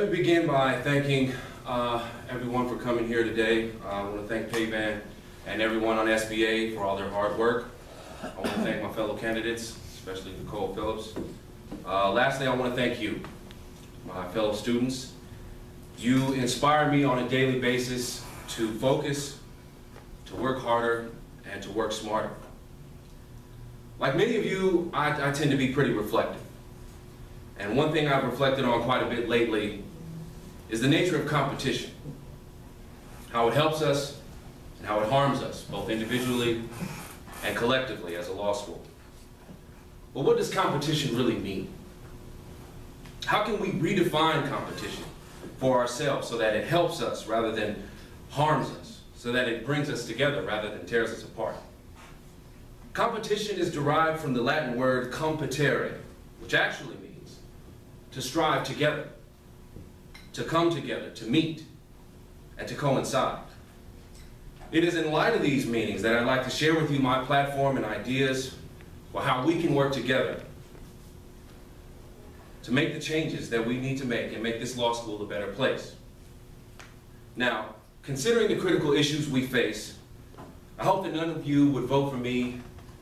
Let me begin by thanking everyone for coming here today. I want to thank Payvan and everyone on SBA for all their hard work. I want to thank my fellow candidates, especially Nicole Phillips. Lastly, I want to thank you, my fellow students. You inspire me on a daily basis to focus, to work harder, and to work smarter. Like many of you, I tend to be pretty reflective. And one thing I've reflected on quite a bit lately is the nature of competition, how it helps us and how it harms us, both individually and collectively as a law school. But what does competition really mean? How can we redefine competition for ourselves so that it helps us rather than harms us, so that it brings us together rather than tears us apart? Competition is derived from the Latin word competere, which actually means to strive together, to come together, to meet, and to coincide. It is in light of these meanings that I'd like to share with you my platform and ideas for how we can work together to make the changes that we need to make and make this law school a better place. Now, considering the critical issues we face, I hope that none of you would vote for me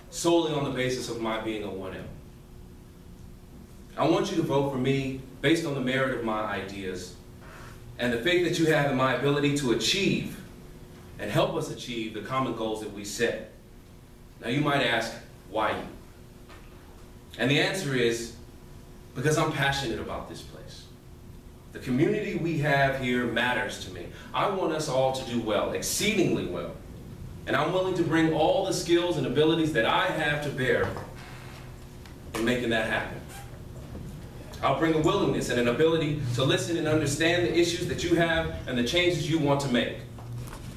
solely on the basis of my being a 1M. I want you to vote for me based on the merit of my ideas and the faith that you have in my ability to achieve and help us achieve the common goals that we set. Now you might ask, why you? And the answer is, because I'm passionate about this place. The community we have here matters to me. I want us all to do well, exceedingly well. And I'm willing to bring all the skills and abilities that I have to bear in making that happen. I'll bring a willingness and an ability to listen and understand the issues that you have and the changes you want to make.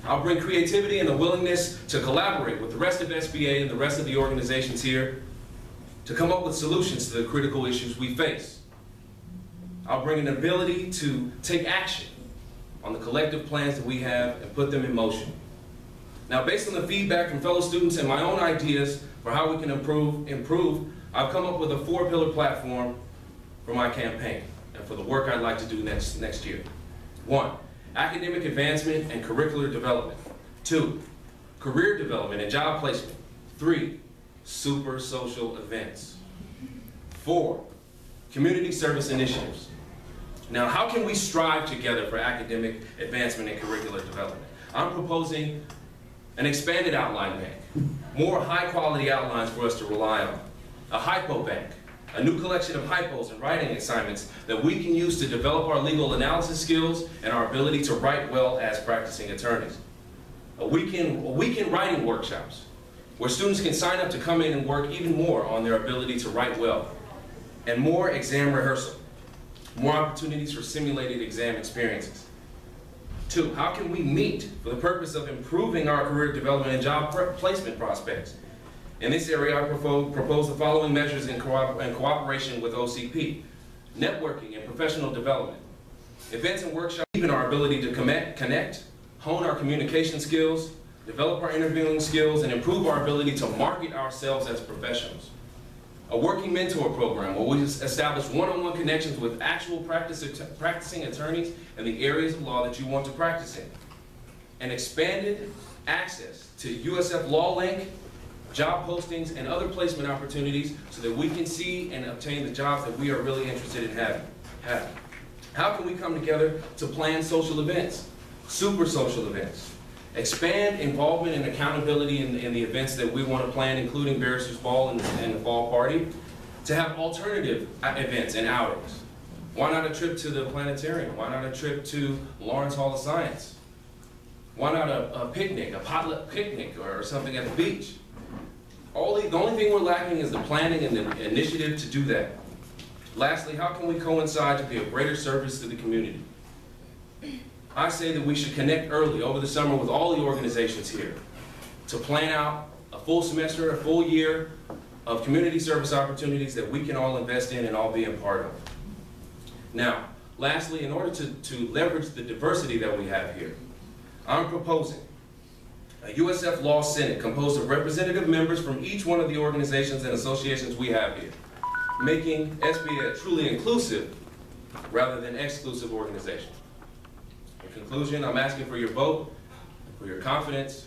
I'll bring creativity and a willingness to collaborate with the rest of SBA and the rest of the organizations here to come up with solutions to the critical issues we face. I'll bring an ability to take action on the collective plans that we have and put them in motion. Now, based on the feedback from fellow students and my own ideas for how we can improve, I've come up with a 4-pillar platform for my campaign and for the work I'd like to do next year. 1, academic advancement and curricular development. 2, career development and job placement. 3, super social events. 4, community service initiatives. Now, how can we strive together for academic advancement and curricular development? I'm proposing an expanded outline bank, more high-quality outlines for us to rely on, a hypo bank, a new collection of hypos and writing assignments that we can use to develop our legal analysis skills and our ability to write well as practicing attorneys. A weekend writing workshops where students can sign up to come in and work even more on their ability to write well, and more exam rehearsal, more opportunities for simulated exam experiences. 2, how can we meet for the purpose of improving our career development and job placement prospects? In this area, I propose the following measures in cooperation with OCP: networking and professional development, events and workshops, deepen our ability to connect, hone our communication skills, develop our interviewing skills, and improve our ability to market ourselves as professionals. A working mentor program where we establish one-on-one connections with actual practicing attorneys in the areas of law that you want to practice in. And expanded access to USF Law Link, job postings, and other placement opportunities so that we can see and obtain the jobs that we are really interested in having. How can we come together to plan social events, super social events? Expand involvement and accountability in the events that we want to plan, including Barrister's Ball and the Fall Party, to have alternative events and outings. Why not a trip to the planetarium? Why not a trip to Lawrence Hall of Science? Why not a picnic, a potluck picnic or something at the beach? The only thing we're lacking is the planning and the initiative to do that. Lastly, how can we coincide to be of greater service to the community? I say that we should connect early over the summer with all the organizations here to plan out a full semester, a full year of community service opportunities that we can all invest in and all be a part of. Now, lastly, in order to leverage the diversity that we have here, I'm proposing a USF Law Senate composed of representative members from each one of the organizations and associations we have here, making SBA truly inclusive rather than exclusive organization. In conclusion, I'm asking for your vote, for your confidence,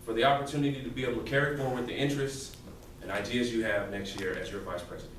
for the opportunity to be able to carry forward the interests and ideas you have next year as your Vice President.